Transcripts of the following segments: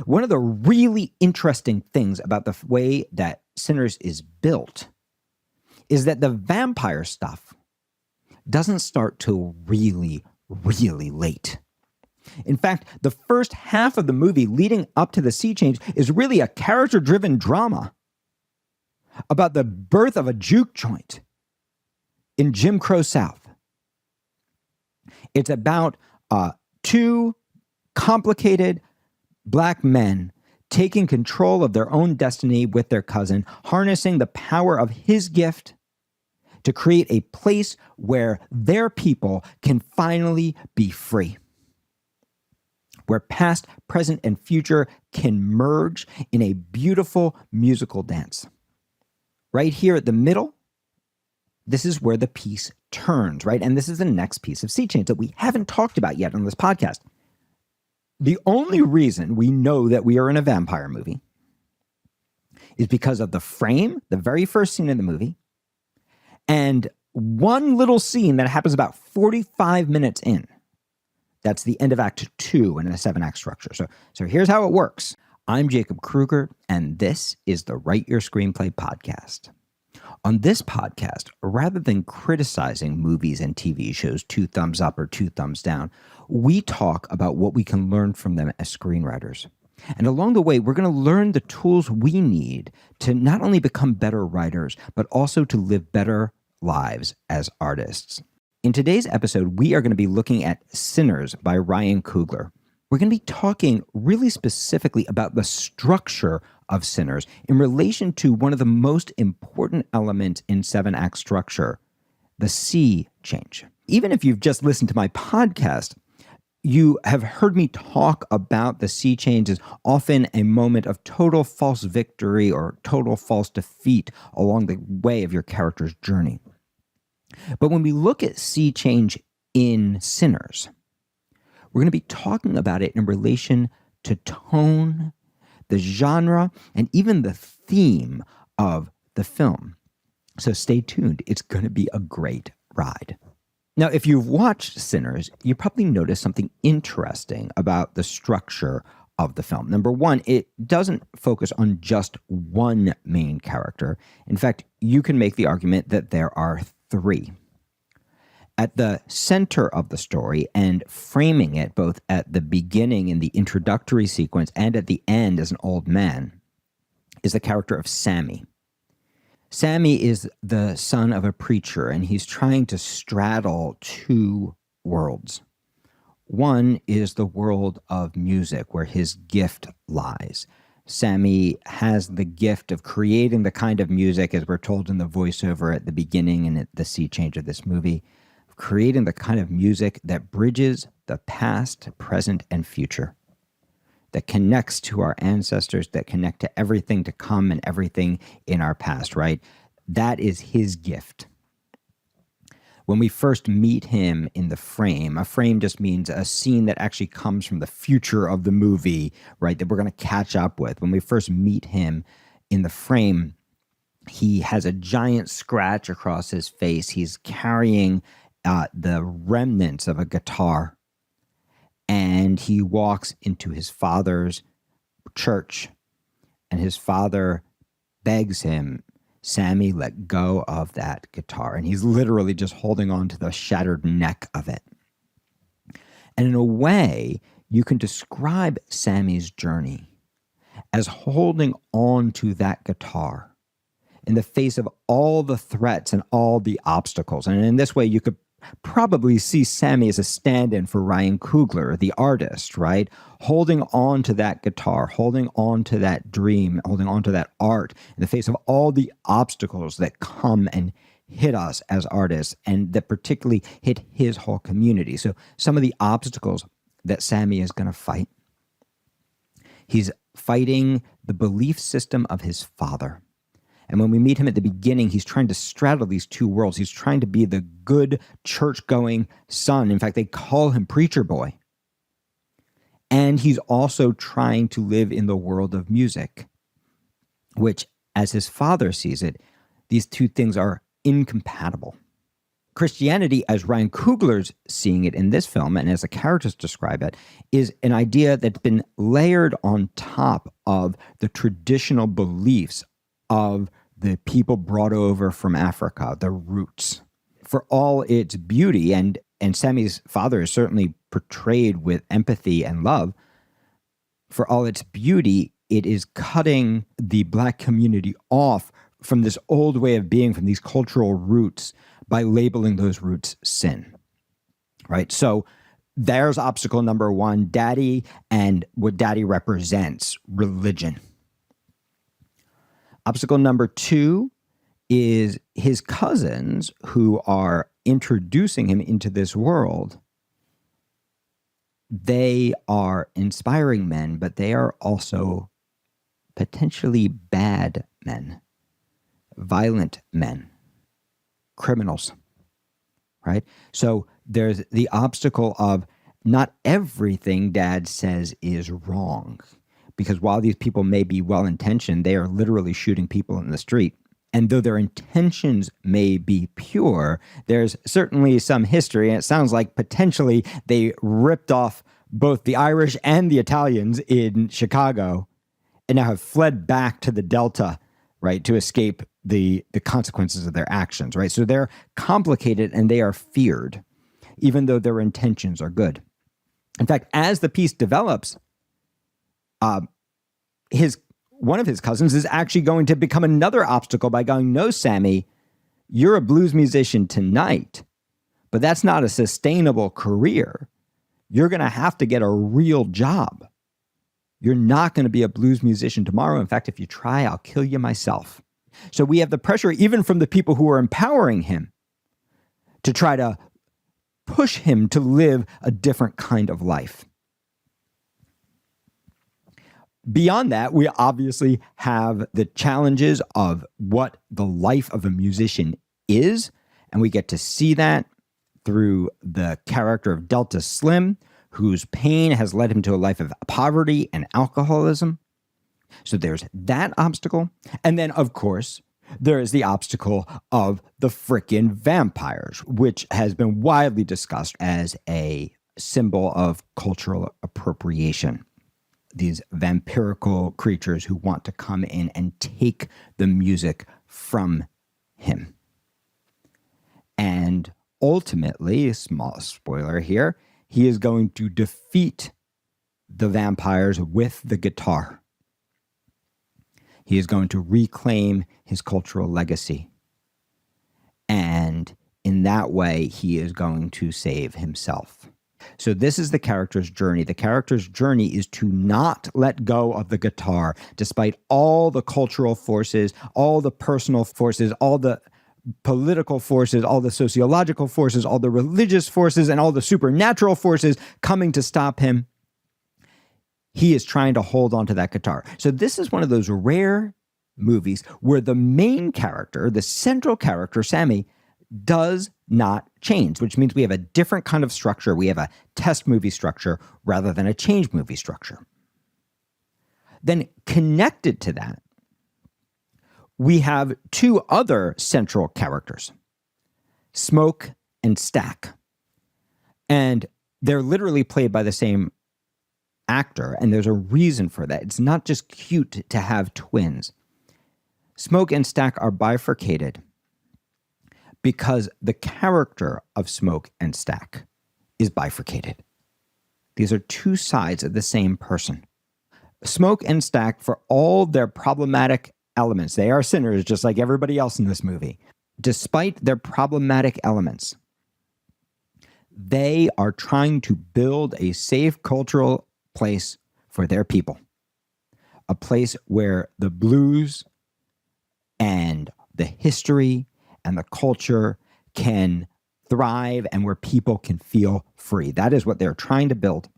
One of the really interesting things about the way that Sinners is built is that the vampire stuff doesn't start till really, really late. In fact, the first half of the movie leading up to the sea change is really a character-driven drama about the birth of a juke joint in Jim Crow South. It's about two complicated Black men taking control of their own destiny with their cousin, harnessing the power of his gift to create a place where their people can finally be free, where past, present, and future can merge in a beautiful musical dance. Right here at the middle, this is where the piece turns, right? And this is the next piece of sea change that we haven't talked about yet on this podcast. The only reason we know that we are in a vampire movie is because of the frame, the very first scene in the movie, and one little scene that happens about 45 minutes in. That's the end of Act 2 in a 7-act structure. So here's how it works. I'm Jacob Krueger, and this is the Write Your Screenplay podcast. On this podcast, rather than criticizing movies and TV shows 2 thumbs up or 2 thumbs down, we talk about what we can learn from them as screenwriters. And along the way, we're going to learn the tools we need to not only become better writers, but also to live better lives as artists. In today's episode, we are going to be looking at Sinners by Ryan Coogler. We're going to be talking really specifically about the structure of Sinners in relation to one of the most important elements in 7-act structure, the sea change. Even if you've just listened to my podcast, you have heard me talk about the sea change as often a moment of total false victory or total false defeat along the way of your character's journey. But when we look at sea change in Sinners, we're going to be talking about it in relation to tone, the genre, and even the theme of the film. So stay tuned. It's going to be a great ride. Now, if you've watched Sinners, you probably noticed something interesting about the structure of the film. Number one, it doesn't focus on just one main character. In fact, you can make the argument that there are 3. At the center of the story and framing it both at the beginning in the introductory sequence and at the end as an old man is the character of Sammy. Sammy is the son of a preacher, and he's trying to straddle 2 worlds. One is the world of music, where his gift lies. Sammy has the gift of creating the kind of music, as we're told in the voiceover at the beginning and at the sea change of this movie, creating the kind of music that bridges the past, present, and future, that connects to our ancestors, that connect to everything to come and everything in our past, right? That is his gift. When we first meet him in the frame, a frame just means a scene that actually comes from the future of the movie, right, that we're going to catch up with. When we first meet him in the frame, he has a giant scratch across his face. He's carrying the remnants of a guitar, and he walks into his father's church, and his father begs him, Sammy, let go of that guitar. And he's literally just holding on to the shattered neck of it. And in a way, you can describe Sammy's journey as holding on to that guitar in the face of all the threats and all the obstacles. And in this way, you could probably see Sammy as a stand-in for Ryan Coogler, the artist, right? Holding on to that guitar, holding on to that dream, holding on to that art in the face of all the obstacles that come and hit us as artists, and that particularly hit his whole community. So some of the obstacles that Sammy is going to fight, he's fighting the belief system of his father. And when we meet him at the beginning, he's trying to straddle these 2 worlds. He's trying to be the good church-going son. In fact, they call him Preacher Boy. And he's also trying to live in the world of music, which, as his father sees it, these 2 things are incompatible. Christianity, as Ryan Coogler's seeing it in this film and as the characters describe it, is an idea that's been layered on top of the traditional beliefs of the people brought over from Africa, the roots. For all its beauty, and Sammy's father is certainly portrayed with empathy and love, for all its beauty, it is cutting the Black community off from this old way of being, from these cultural roots, by labeling those roots sin, right? So there's obstacle number one, Daddy and what Daddy represents, religion. Obstacle number two is his cousins who are introducing him into this world. They are inspiring men, but they are also potentially bad men, violent men, criminals, right? So there's the obstacle of not everything Dad says is wrong, because while these people may be well-intentioned, they are literally shooting people in the street. And though their intentions may be pure, there's certainly some history, and it sounds like potentially they ripped off both the Irish and the Italians in Chicago and now have fled back to the Delta, right, to escape the consequences of their actions, right? So they're complicated and they are feared, even though their intentions are good. In fact, as the piece develops, one of his cousins is actually going to become another obstacle by going, no, Sammy, you're a blues musician tonight, but that's not a sustainable career. You're going to have to get a real job. You're not going to be a blues musician tomorrow. In fact, if you try, I'll kill you myself. So we have the pressure, even from the people who are empowering him, to try to push him to live a different kind of life. Beyond that, we obviously have the challenges of what the life of a musician is, and we get to see that through the character of Delta Slim, whose pain has led him to a life of poverty and alcoholism. So there's that obstacle. And then, of course, there is the obstacle of the frickin' vampires, which has been widely discussed as a symbol of cultural appropriation. These vampirical creatures who want to come in and take the music from him. And ultimately, small spoiler here, he is going to defeat the vampires with the guitar. He is going to reclaim his cultural legacy. And in that way, he is going to save himself. So this is the character's journey. The character's journey is to not let go of the guitar, despite all the cultural forces, all the personal forces, all the political forces, all the sociological forces, all the religious forces, and all the supernatural forces coming to stop him. He is trying to hold on to that guitar. So this is one of those rare movies where the main character, the central character, Sammy, does not change, which means we have a different kind of structure. We have a test movie structure rather than a change movie structure. Then connected to that, we have two other central characters, Smoke and Stack. And they're literally played by the same actor, and there's a reason for that. It's not just cute to have twins. Smoke and Stack are bifurcated because the character of Smoke and Stack is bifurcated. These are two sides of the same person. Smoke and Stack, for all their problematic elements, they are sinners just like everybody else in this movie. Despite their problematic elements, they are trying to build a safe cultural place for their people. A place where the blues and the history and the culture can thrive and where people can feel free. That is what they're trying to build.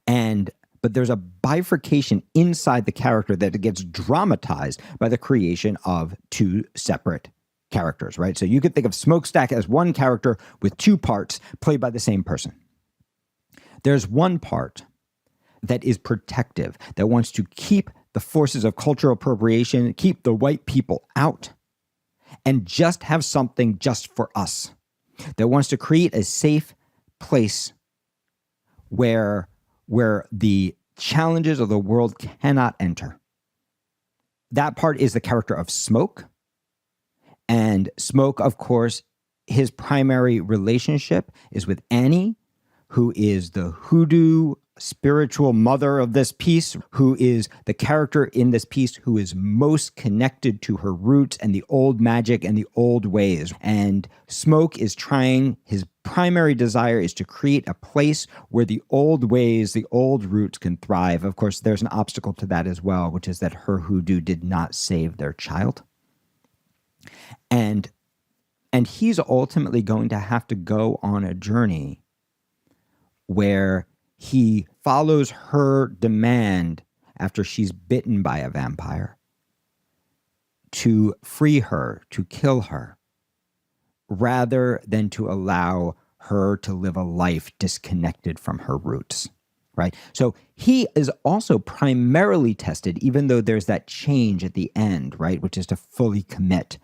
But there's a bifurcation inside the character that gets dramatized by the creation of two separate characters, right? So you could think of Smokestack as one character with two parts played by the same person. There's one part that is protective, that wants to keep the forces of cultural appropriation, keep the white people out, and just have something just for us, that wants to create a safe place where the challenges of the world cannot enter. That part is the character of Smoke. And Smoke, of course, his primary relationship is with Annie, who is the hoodoo spiritual mother of this piece, who is the character in this piece who is most connected to her roots and the old magic and the old ways. And Smoke is trying, his primary desire is to create a place where the old ways, the old roots can thrive. Of course, there's an obstacle to that as well, which is that her hoodoo did not save their child. And he's ultimately going to have to go on a journey where he follows her demand after she's bitten by a vampire to free her, to kill her, rather than to allow her to live a life disconnected from her roots, right? So he is also primarily tested, even though there's that change at the end, right, which is to fully commit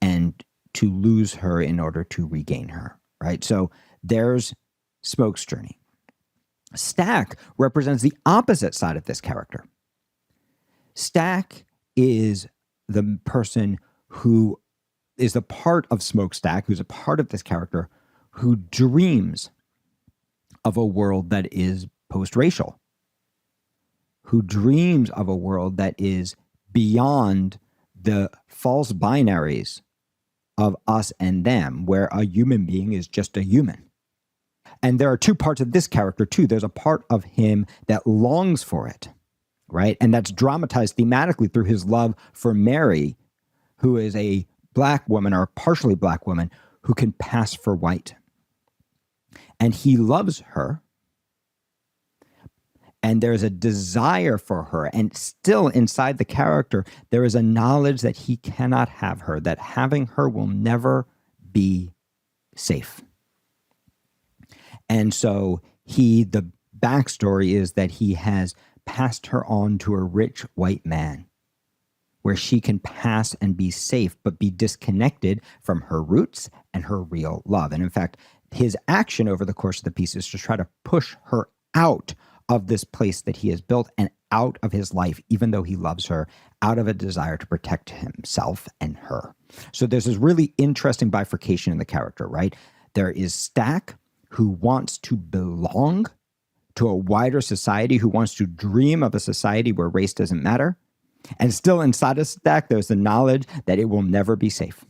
and to lose her in order to regain her, right? So there's Smoke's journey. Stack represents the opposite side of this character. Stack is the person who is a part of Smokestack, who's a part of this character, who dreams of a world that is post-racial, who dreams of a world that is beyond the false binaries of us and them, where a human being is just a human. And there are two parts of this character, too. There's a part of him that longs for it, right? And that's dramatized thematically through his love for Mary, who is a black woman or a partially black woman who can pass for white. And he loves her. And there's a desire for her. And still inside the character, there is a knowledge that he cannot have her, that having her will never be safe. And so the backstory is that he has passed her on to a rich white man where she can pass and be safe, but be disconnected from her roots and her real love. And in fact, his action over the course of the piece is to try to push her out of this place that he has built and out of his life, even though he loves her, out of a desire to protect himself and her. So there's this really interesting bifurcation in the character, right? There is Stack, who wants to belong to a wider society, who wants to dream of a society where race doesn't matter. And still inside of Stack, there's the knowledge that it will never be safe.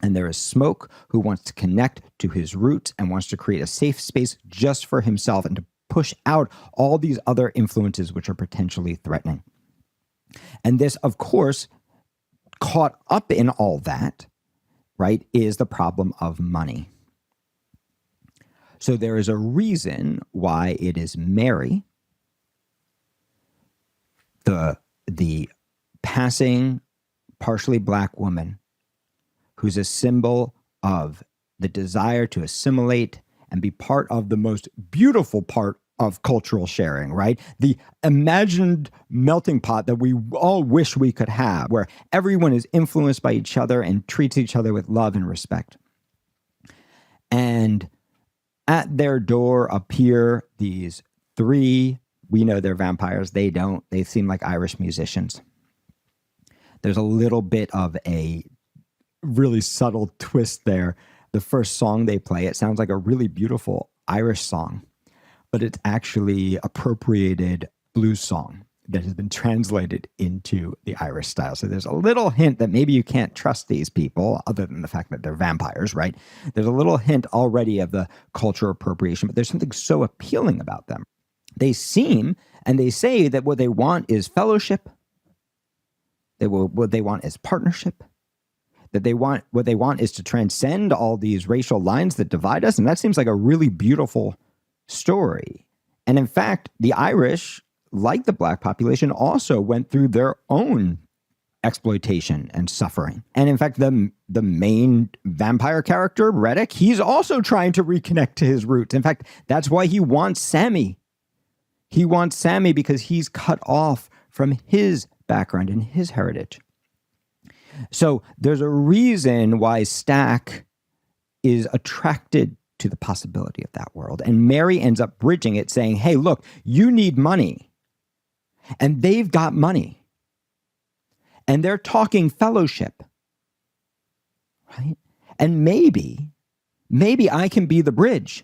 And there is Smoke, who wants to connect to his roots and wants to create a safe space just for himself and to push out all these other influences which are potentially threatening. And this, of course, caught up in all that, right, is the problem of money. So there is a reason why it is Mary, the passing, partially black woman, who's a symbol of the desire to assimilate and be part of the most beautiful part of cultural sharing, right? The imagined melting pot that we all wish we could have, where everyone is influenced by each other and treats each other with love and respect. And at their door appear these three, we know they're vampires, they don't, they seem like Irish musicians. There's a little bit of a really subtle twist there. The first song they play, it sounds like a really beautiful Irish song, but it's actually appropriated blues song that has been translated into the Irish style. So there's a little hint that maybe you can't trust these people, other than the fact that they're vampires, right? There's a little hint already of the cultural appropriation, but there's something so appealing about them. They seem, and they say that what they want is fellowship. What they want is partnership. What they want is to transcend all these racial lines that divide us. And that seems like a really beautiful story. And in fact, the Irish, like the black population, also went through their own exploitation and suffering. And in fact, the main vampire character, Reddick, he's also trying to reconnect to his roots. In fact, that's why he wants Sammy. He wants Sammy because he's cut off from his background and his heritage. So there's a reason why Stack is attracted to the possibility of that world. And Mary ends up bridging it, saying, hey, look, you need money. And they've got money. And they're talking fellowship. Right? And maybe I can be the bridge.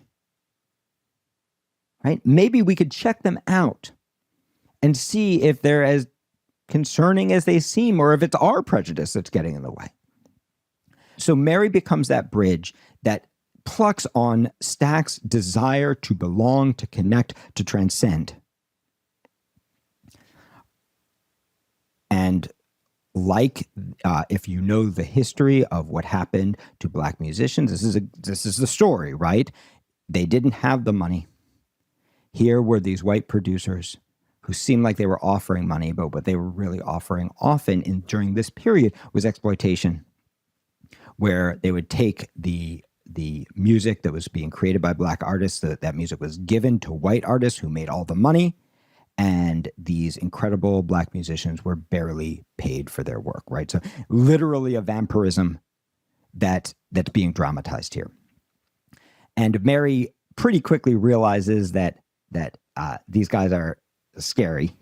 Right? Maybe we could check them out and see if they're as concerning as they seem, or if it's our prejudice that's getting in the way. So Mary becomes that bridge that plucks on Stack's desire to belong, to connect, to transcend. And like, if you know the history of what happened to Black musicians, this is the story, right? They didn't have the money. Here were these white producers who seemed like they were offering money, but what they were really offering often during this period was exploitation, where they would take the music that was being created by Black artists, that music was given to white artists who made all the money, and these incredible Black musicians were barely paid for their work, right? So literally a vampirism that's being dramatized here. And Mary pretty quickly realizes that these guys are scary,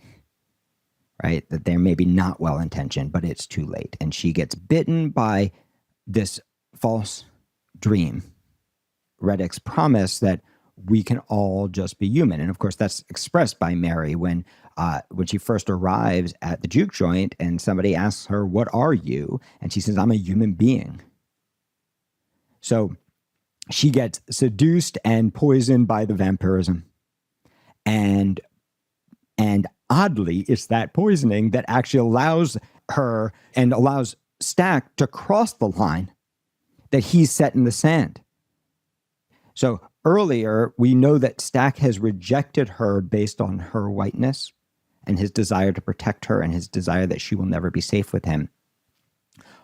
right? That they're maybe not well-intentioned, but it's too late. And she gets bitten by this false dream, Reddick's promise that we can all just be human. And of course, that's expressed by Mary when she first arrives at the juke joint and somebody asks her, what are you? And she says, I'm a human being. So she gets seduced and poisoned by the vampirism. And oddly, it's that poisoning that actually allows her and allows Stack to cross the line that he's set in the sand. So earlier, we know that Stack has rejected her based on her whiteness and his desire to protect her and his desire that she will never be safe with him.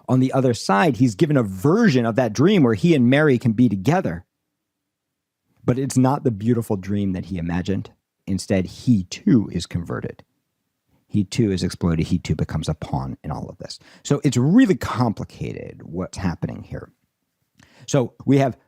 On the other side, he's given a version of that dream where he and Mary can be together. But it's not the beautiful dream that he imagined. Instead, he too is converted. He too is exploited. He too becomes a pawn in all of this. So it's really complicated what's happening here. So we have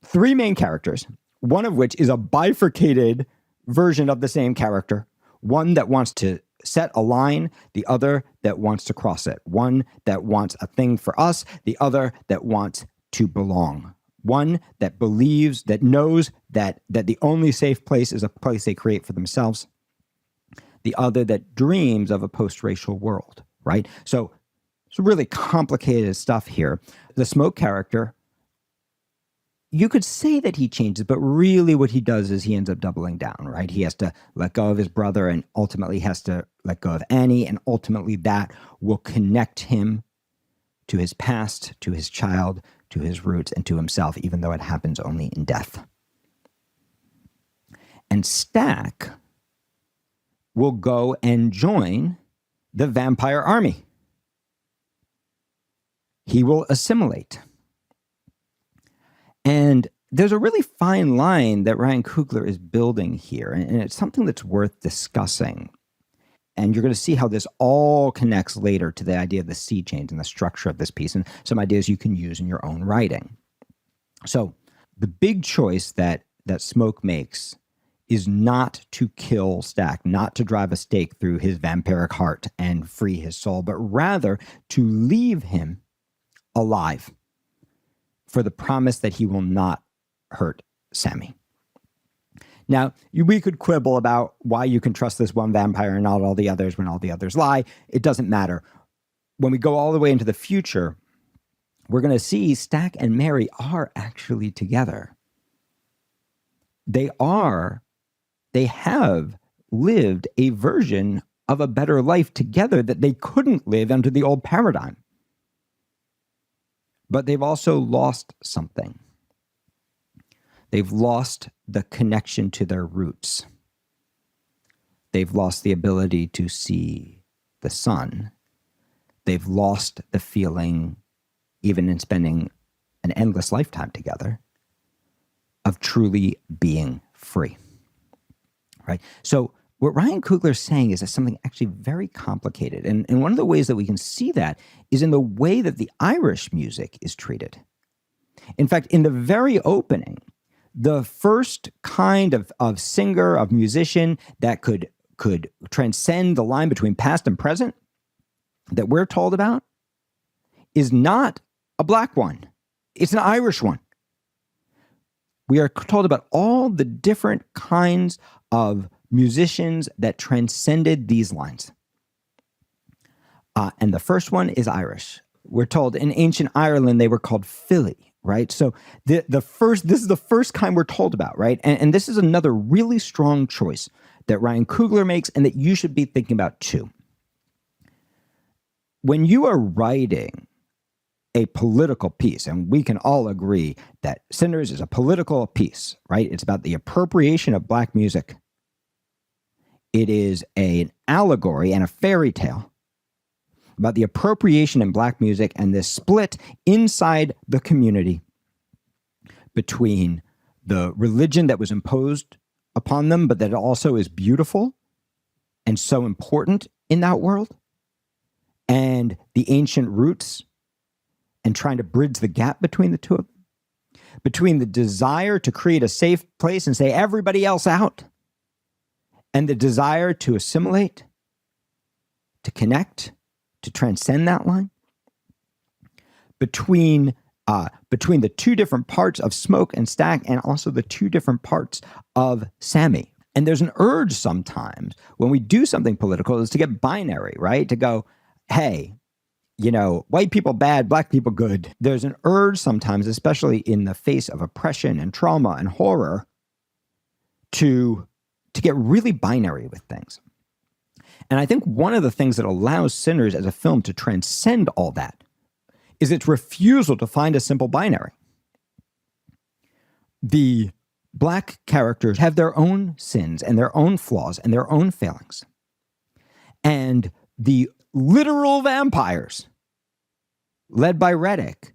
three main characters, one of which is a bifurcated version of the same character, one that wants to set a line, the other that wants to cross it, one that wants a thing for us, the other that wants to belong, one that believes, that knows that the only safe place is a place they create for themselves, the other that dreams of a post-racial world, right? So it's really complicated stuff here. The Smoke character, you could say that he changes, but really what he does is he ends up doubling down, right? He has to let go of his brother and ultimately has to let go of Annie, and ultimately that will connect him to his past, to his child, to his roots, and to himself, even though it happens only in death. And Stack will go and join the vampire army. He will assimilate. And there's a really fine line that Ryan Coogler is building here, and it's something that's worth discussing. And you're going to see how this all connects later to the idea of the sea change and the structure of this piece, and some ideas you can use in your own writing. So the big choice that Smoke makes is not to kill Stack, not to drive a stake through his vampiric heart and free his soul, but rather to leave him alive for the promise that he will not hurt Sammy. Now, we could quibble about why you can trust this one vampire and not all the others when all the others lie. It doesn't matter. When we go all the way into the future, we're going to see Stack and Mary are actually together. They have lived a version of a better life together that they couldn't live under the old paradigm. But they've also lost something. They've lost the connection to their roots. They've lost the ability to see the sun. They've lost the feeling, even in spending an endless lifetime together, of truly being free. Right? So What Ryan Coogler is saying is that something actually very complicated. And one of the ways that we can see that is in the way that the Irish music is treated. In fact, in the very opening, the first kind of singer, of musician that could transcend the line between past and present that we're told about is not a black one. It's an Irish one. We are told about all the different kinds of musicians that transcended these lines. And the first one is Irish. We're told in ancient Ireland, they were called Philly, right? So this is the first kind we're told about, right? And this is another really strong choice that Ryan Coogler makes and that you should be thinking about too. When you are writing a political piece, and we can all agree that Sinners is a political piece, right? It's about the appropriation of black music. It is an allegory and a fairy tale about the appropriation in black music and this split inside the community between the religion that was imposed upon them, but that also is beautiful and so important in that world, and the ancient roots, and trying to bridge the gap between the two of them, between the desire to create a safe place and say everybody else out, and the desire to assimilate, to connect, to transcend that line, between the two different parts of Smoke and Stack, and also the two different parts of Sammy. And there's an urge sometimes when we do something political is to get binary, right? To go, hey, white people bad, black people good. There's an urge sometimes, especially in the face of oppression and trauma and horror, to get really binary with things. And I think one of the things that allows Sinners as a film to transcend all that is its refusal to find a simple binary. The black characters have their own sins and their own flaws and their own failings. And the literal vampires, led by Reddick,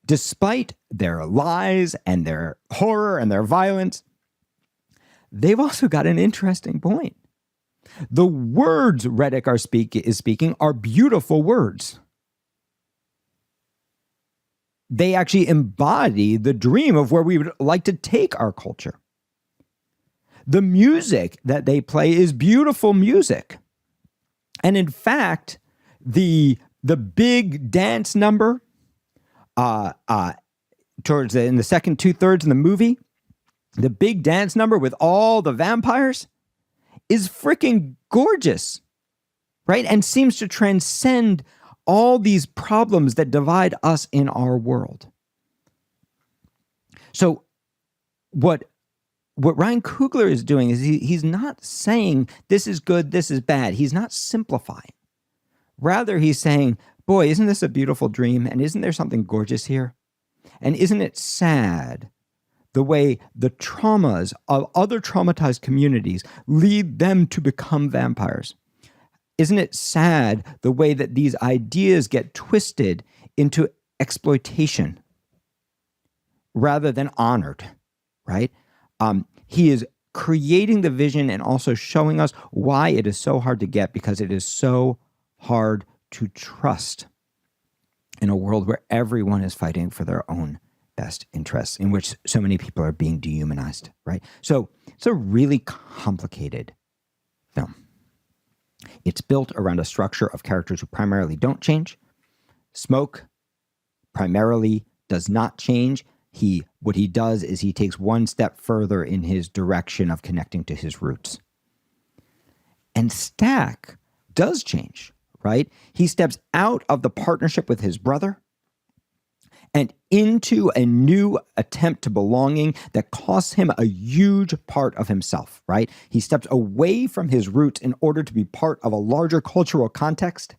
despite their lies and their horror and their violence, they've also got an interesting point. The words Reddick is speaking are beautiful words. They actually embody the dream of where we would like to take our culture. The music that they play is beautiful music. And in fact, the big dance number in the second 2/3 of the movie, the big dance number with all the vampires is freaking gorgeous, right? And seems to transcend all these problems that divide us in our world. So what Ryan Coogler is doing is he's not saying this is good, this is bad. He's not simplifying. Rather, he's saying, boy, isn't this a beautiful dream? And isn't there something gorgeous here? And isn't it sad the way the traumas of other traumatized communities lead them to become vampires? Isn't it sad the way that these ideas get twisted into exploitation rather than honored, right? He is creating the vision and also showing us why it is so hard to get, because it is so hard to trust in a world where everyone is fighting for their own best interests, in which so many people are being dehumanized, right? So it's a really complicated film. It's built around a structure of characters who primarily don't change. Smoke primarily does not change. What he does is he takes one step further in his direction of connecting to his roots. And Stack does change, right? He steps out of the partnership with his brother and into a new attempt to belonging that costs him a huge part of himself, right? He steps away from his roots in order to be part of a larger cultural context.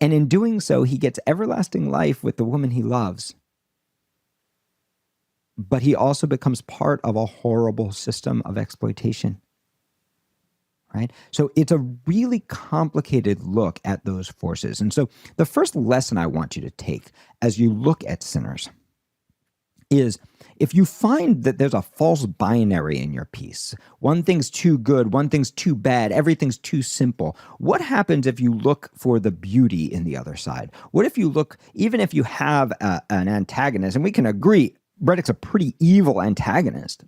And in doing so, he gets everlasting life with the woman he loves. But he also becomes part of a horrible system of exploitation, right? So it's a really complicated look at those forces. And so the first lesson I want you to take as you look at Sinners is if you find that there's a false binary in your piece, one thing's too good, one thing's too bad, everything's too simple, what happens if you look for the beauty in the other side? What if you look, even if you have an antagonist, and we can agree, Reddick's a pretty evil antagonist,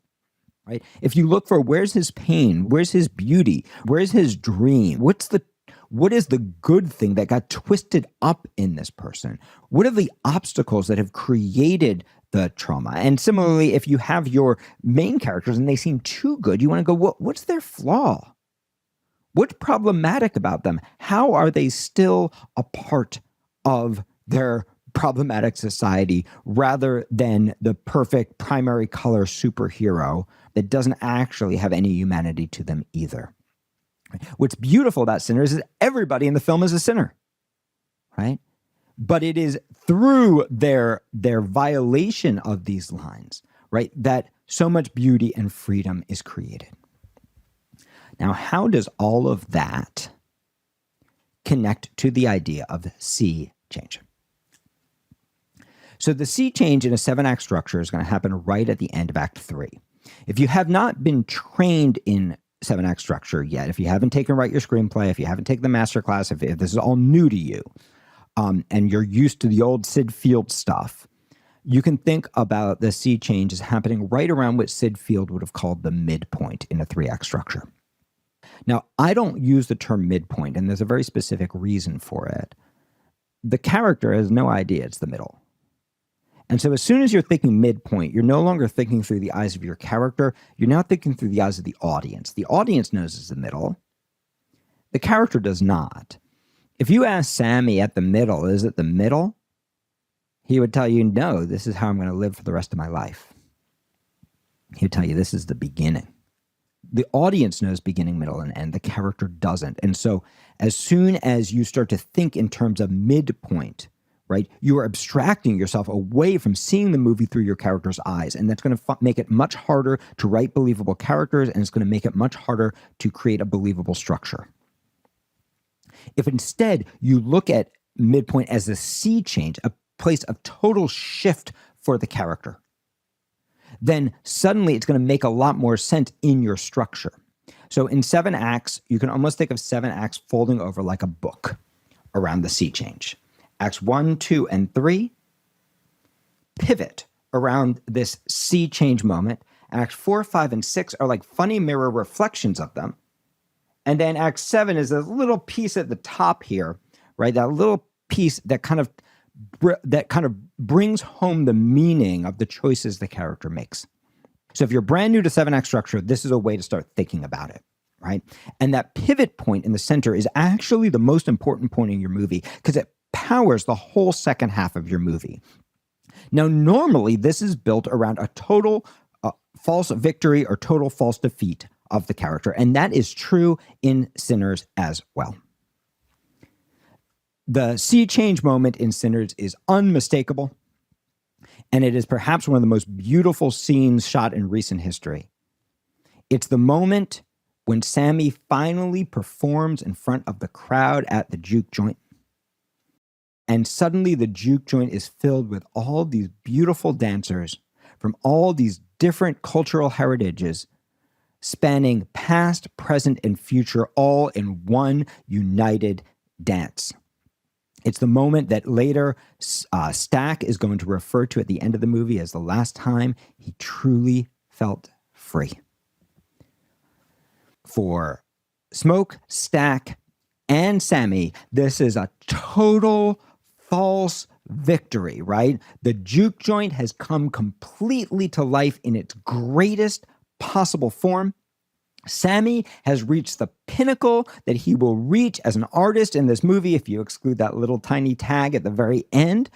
right? If you look for where's his pain, where's his beauty, where's his dream, what is the good thing that got twisted up in this person? What are the obstacles that have created the trauma? And similarly, if you have your main characters and they seem too good, you want to go, what's their flaw? What's problematic about them? How are they still a part of their problematic society rather than the perfect primary color superhero that doesn't actually have any humanity to them either? What's beautiful about Sinners is everybody in the film is a sinner, right? But it is through their violation of these lines, right, that so much beauty and freedom is created. Now, how does all of that connect to the idea of sea change? So the sea change in a 7-act structure is going to happen right at the end of Act 3. If you have not been trained in 7-act structure yet, if you haven't taken Write Your Screenplay, if you haven't taken the masterclass, if this is all new to you, and you're used to the old Sid Field stuff, you can think about the sea change as happening right around what Sid Field would have called the midpoint in a 3-act structure. Now, I don't use the term midpoint, and there's a very specific reason for it. The character has no idea it's the middle. And so as soon as you're thinking midpoint, you're no longer thinking through the eyes of your character. You're now thinking through the eyes of the audience. The audience knows it's the middle. The character does not. If you ask Sammy at the middle, is it the middle? He would tell you, no, this is how I'm going to live for the rest of my life. He would tell you, this is the beginning. The audience knows beginning, middle, and end. The character doesn't. And so as soon as you start to think in terms of midpoint, right, you are abstracting yourself away from seeing the movie through your character's eyes. And that's going to make it much harder to write believable characters, and it's going to make it much harder to create a believable structure. If instead you look at midpoint as a sea change, a place of total shift for the character, then suddenly it's going to make a lot more sense in your structure. So in 7 acts, you can almost think of 7 acts folding over like a book around the sea change. Acts 1, 2, and 3 pivot around this sea change moment. Acts 4, 5, and 6 are like funny mirror reflections of them. And then Act 7 is a little piece at the top here, right? That little piece that kind of brings home the meaning of the choices the character makes. So if you're brand new to 7-act structure, this is a way to start thinking about it, right? And that pivot point in the center is actually the most important point in your movie because it powers the whole second half of your movie. Now, normally this is built around a total false victory or total false defeat of the character, and that is true in Sinners as well. The sea change moment in Sinners is unmistakable, and it is perhaps one of the most beautiful scenes shot in recent history. It's the moment when Sammy finally performs in front of the crowd at the juke joint. And suddenly the juke joint is filled with all these beautiful dancers from all these different cultural heritages, spanning past, present, and future, all in one united dance. It's the moment that later Stack is going to refer to at the end of the movie as the last time he truly felt free. For Smoke, Stack, and Sammy, this is a total false victory, right? The juke joint has come completely to life in its greatest possible form. Sammy has reached the pinnacle that he will reach as an artist in this movie, if you exclude that little tiny tag at the very end.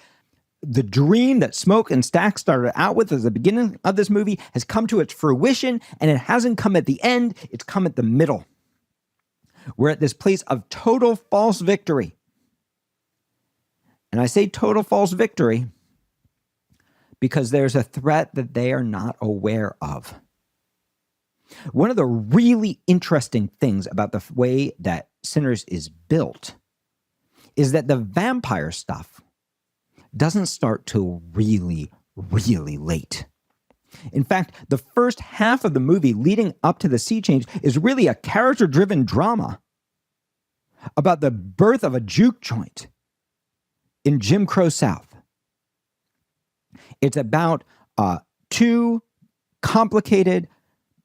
The dream that Smoke and Stack started out with at the beginning of this movie has come to its fruition, and it hasn't come at the end, it's come at the middle. We're at this place of total false victory. And I say total false victory because there's a threat that they are not aware of. One of the really interesting things about the way that Sinners is built is that the vampire stuff doesn't start till really, really late. In fact, the first half of the movie leading up to the sea change is really a character-driven drama about the birth of a juke joint in Jim Crow South. It's about two complicated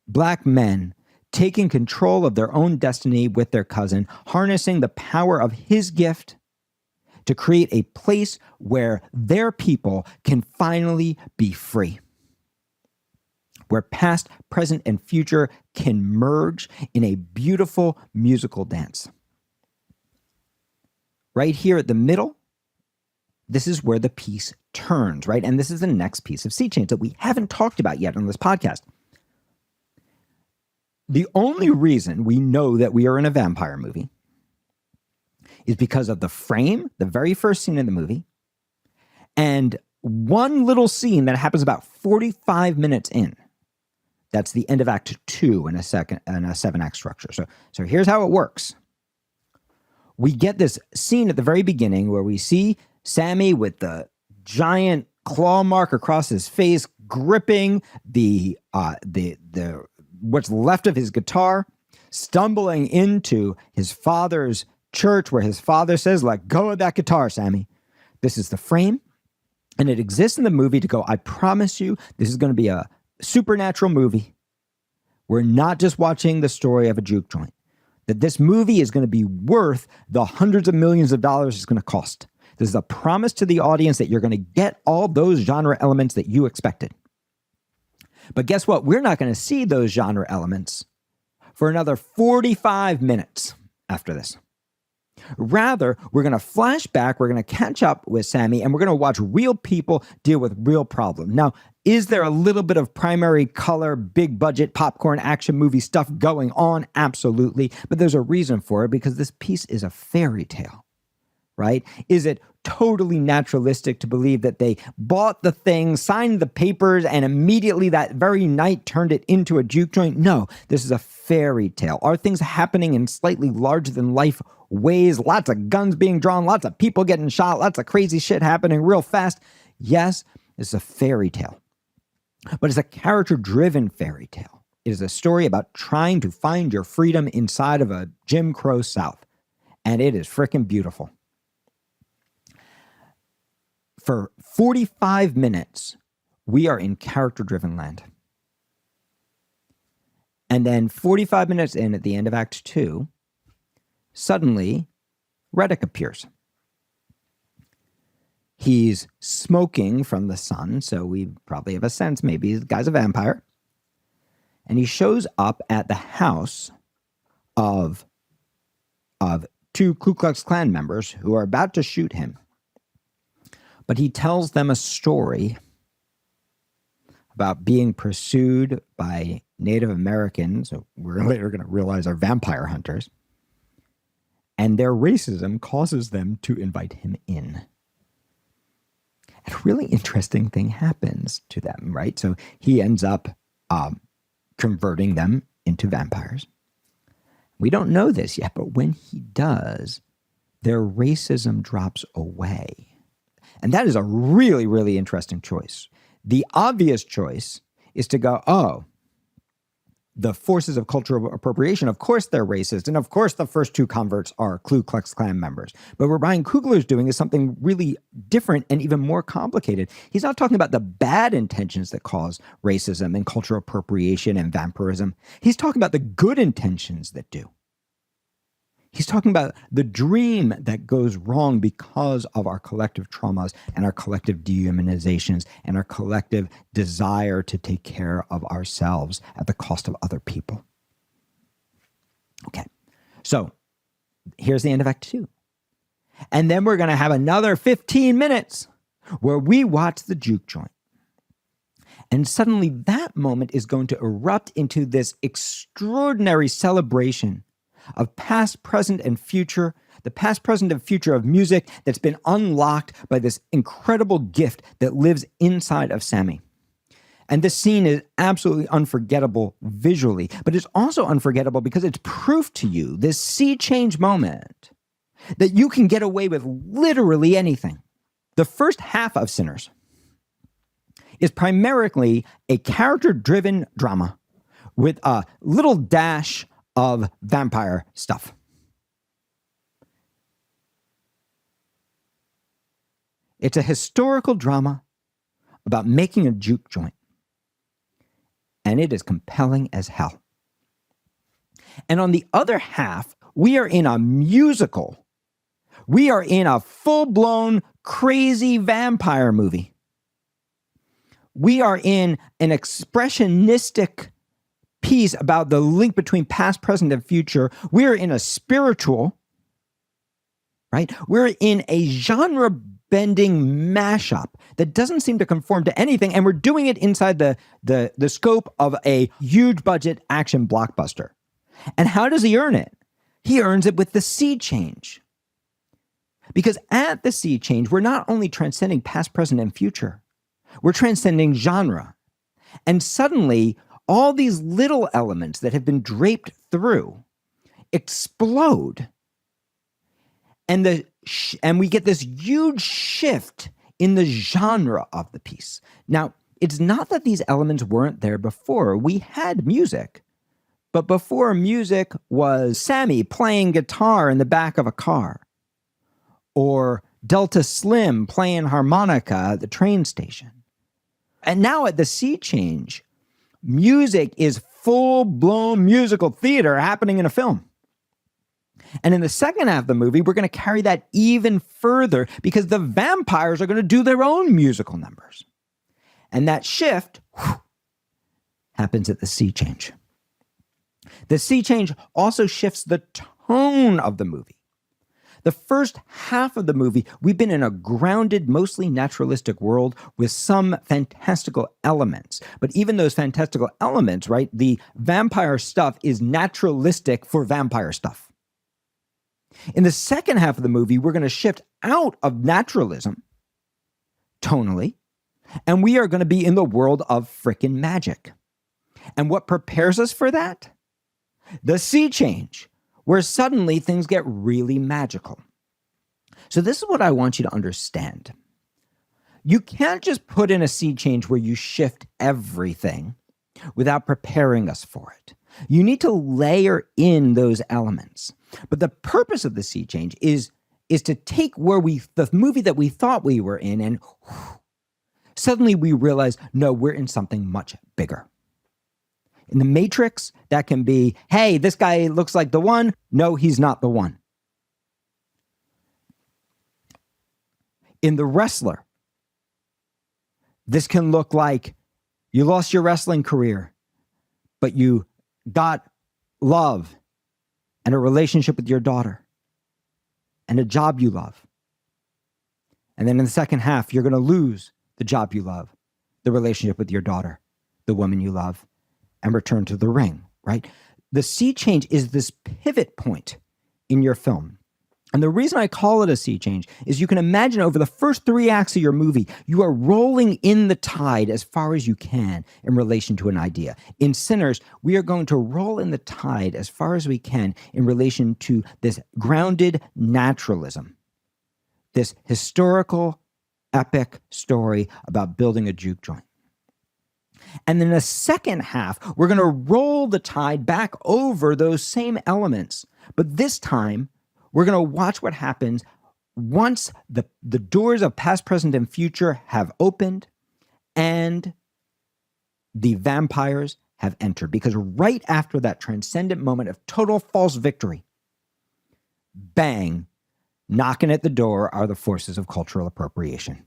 black men taking control of their own destiny with their cousin, harnessing the power of his gift to create a place where their people can finally be free, where past, present, and future can merge in a beautiful musical dance. Right here at the middle, this is where the piece turns, right? And this is the next piece of sea change that we haven't talked about yet on this podcast. The only reason we know that we are in a vampire movie is because of the frame, the very first scene in the movie, and one little scene that happens about 45 minutes in. That's the end of Act 2 in a 7-act structure. So here's how it works. We get this scene at the very beginning where we see Sammy with the giant claw mark across his face, gripping the what's left of his guitar, stumbling into his father's church where his father says, "Let go of that guitar, Sammy." This is the frame, and it exists in the movie to go, I promise you, this is going to be a supernatural movie. We're not just watching the story of a juke joint. That this movie is going to be worth the hundreds of millions of dollars it's going to cost. This is a promise to the audience that you're going to get all those genre elements that you expected. But guess what? We're not going to see those genre elements for another 45 minutes after this. Rather, we're going to flash back, we're going to catch up with Sammy, and we're going to watch real people deal with real problems. Now, is there a little bit of primary color, big budget, popcorn action movie stuff going on? Absolutely. But there's a reason for it, because this piece is a fairy tale, right? Is it totally naturalistic to believe that they bought the thing, signed the papers, and immediately that very night turned it into a juke joint? No, this is a fairy tale. Are things happening in slightly larger than life ways? Lots of guns being drawn, lots of people getting shot, lots of crazy shit happening real fast. Yes, it's a fairy tale. But it's a character-driven fairy tale. It is a story about trying to find your freedom inside of a Jim Crow South. And it is freaking beautiful. For 45 minutes, we are in character-driven land. And then 45 minutes in, at the end of Act 2, suddenly, Reddick appears. He's smoking from the sun, so we probably have a sense maybe the guy's a vampire. And he shows up at the house of two Ku Klux Klan members who are about to shoot him. But he tells them a story about being pursued by Native Americans, who we're later going to realize are vampire hunters, and their racism causes them to invite him in. And a really interesting thing happens to them, right? So he ends up converting them into vampires. We don't know this yet, but when he does, their racism drops away. And that is a really, really interesting choice. The obvious choice is to go, oh, the forces of cultural appropriation, of course they're racist, and of course the first two converts are Ku Klux Klan members. But what Ryan Coogler is doing is something really different and even more complicated. He's not talking about the bad intentions that cause racism and cultural appropriation and vampirism. He's talking about the good intentions that do. He's talking about the dream that goes wrong because of our collective traumas and our collective dehumanizations and our collective desire to take care of ourselves at the cost of other people. Okay, so here's the end of Act 2. And then we're going to have another 15 minutes where we watch the juke joint. And suddenly that moment is going to erupt into this extraordinary celebration of past, present, and future, the past, present, and future of music that's been unlocked by this incredible gift that lives inside of Sammy. And this scene is absolutely unforgettable visually, but it's also unforgettable because it's proof to you, this sea change moment, that you can get away with literally anything. The first half of Sinners is primarily a character-driven drama with a little dash of vampire stuff. It's a historical drama about making a juke joint. And it is compelling as hell. And on the other half, we are in a musical. We are in a full-blown crazy vampire movie. We are in an expressionistic piece about the link between past, present, and future. We're in a spiritual, right? We're in a genre-bending mashup that doesn't seem to conform to anything, and we're doing it inside the scope of a huge-budget action blockbuster. And how does he earn it? He earns it with the sea change. Because at the sea change, we're not only transcending past, present, and future, we're transcending genre. And suddenly, all these little elements that have been draped through explode. And we get this huge shift in the genre of the piece. Now, it's not that these elements weren't there before. We had music. But before music was Sammy playing guitar in the back of a car, or Delta Slim playing harmonica at the train station. And now at the sea change, music is full-blown musical theater happening in a film. And in the second half of the movie, we're going to carry that even further because the vampires are going to do their own musical numbers. And that shift happens at the sea change. The sea change also shifts the tone of the movie. The first half of the movie, we've been in a grounded, mostly naturalistic world with some fantastical elements. But even those fantastical elements, right, the vampire stuff is naturalistic for vampire stuff. In the second half of the movie, we're going to shift out of naturalism, tonally, and we are going to be in the world of frickin' magic. And what prepares us for that? The sea change, where suddenly things get really magical. So this is what I want you to understand. You can't just put in a sea change where you shift everything without preparing us for it. You need to layer in those elements. But the purpose of the sea change is to take the movie that we thought we were in, and suddenly we realize, no, we're in something much bigger. In the Matrix, that can be, hey, this guy looks like the one. No, he's not the one. In The Wrestler, this can look like you lost your wrestling career, but you got love and a relationship with your daughter and a job you love. And then in the second half, you're going to lose the job you love, the relationship with your daughter, the woman you love, and return to the ring, right? The sea change is this pivot point in your film. And the reason I call it a sea change is you can imagine over the first 3 acts of your movie, you are rolling in the tide as far as you can in relation to an idea. In Sinners, we are going to roll in the tide as far as we can in relation to this grounded naturalism, this historical, epic story about building a juke joint. And in the second half, we're going to roll the tide back over those same elements. But this time, we're going to watch what happens once the doors of past, present, and future have opened and the vampires have entered. Because right after that transcendent moment of total false victory, bang, knocking at the door are the forces of cultural appropriation.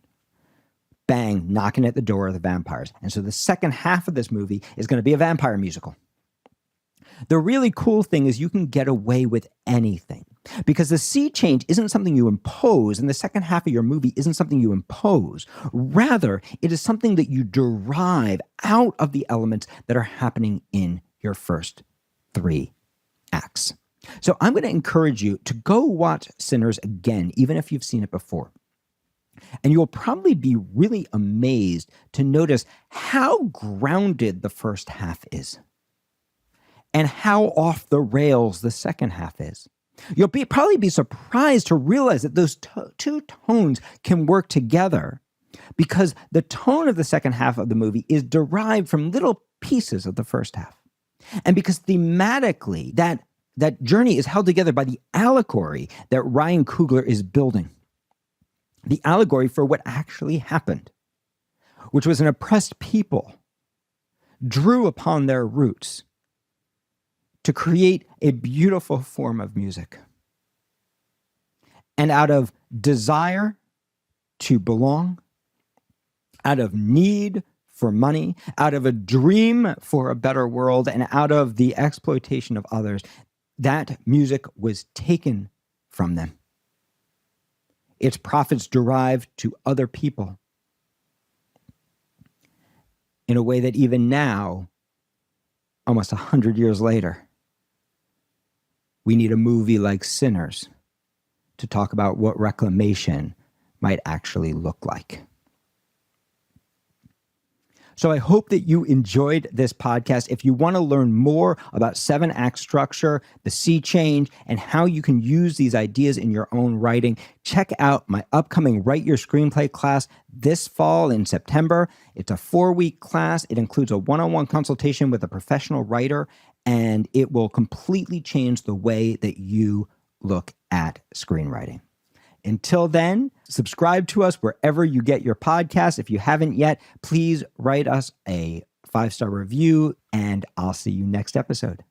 Bang, knocking at the door of the vampires. And so the second half of this movie is going to be a vampire musical. The really cool thing is you can get away with anything because the sea change isn't something you impose, and the second half of your movie isn't something you impose. Rather, it is something that you derive out of the elements that are happening in your first 3 acts. So I'm going to encourage you to go watch Sinners again, even if you've seen it before. And you'll probably be really amazed to notice how grounded the first half is and how off the rails the second half is. You'll probably be surprised to realize that those two tones can work together because the tone of the second half of the movie is derived from little pieces of the first half. And because thematically, that journey is held together by the allegory that Ryan Coogler is building. The allegory for what actually happened, which was an oppressed people drew upon their roots to create a beautiful form of music. And out of desire to belong, out of need for money, out of a dream for a better world, and out of the exploitation of others, that music was taken from them. Its profits derived to other people in a way that even now, almost 100 years later, we need a movie like Sinners to talk about what reclamation might actually look like. So I hope that you enjoyed this podcast. If you want to learn more about 7-act structure, the sea change, and how you can use these ideas in your own writing, check out my upcoming Write Your Screenplay class this fall in September. It's a 4-week class. It includes a one-on-one consultation with a professional writer, and it will completely change the way that you look at screenwriting. Until then, subscribe to us wherever you get your podcasts. If you haven't yet, please write us a 5-star review, and I'll see you next episode.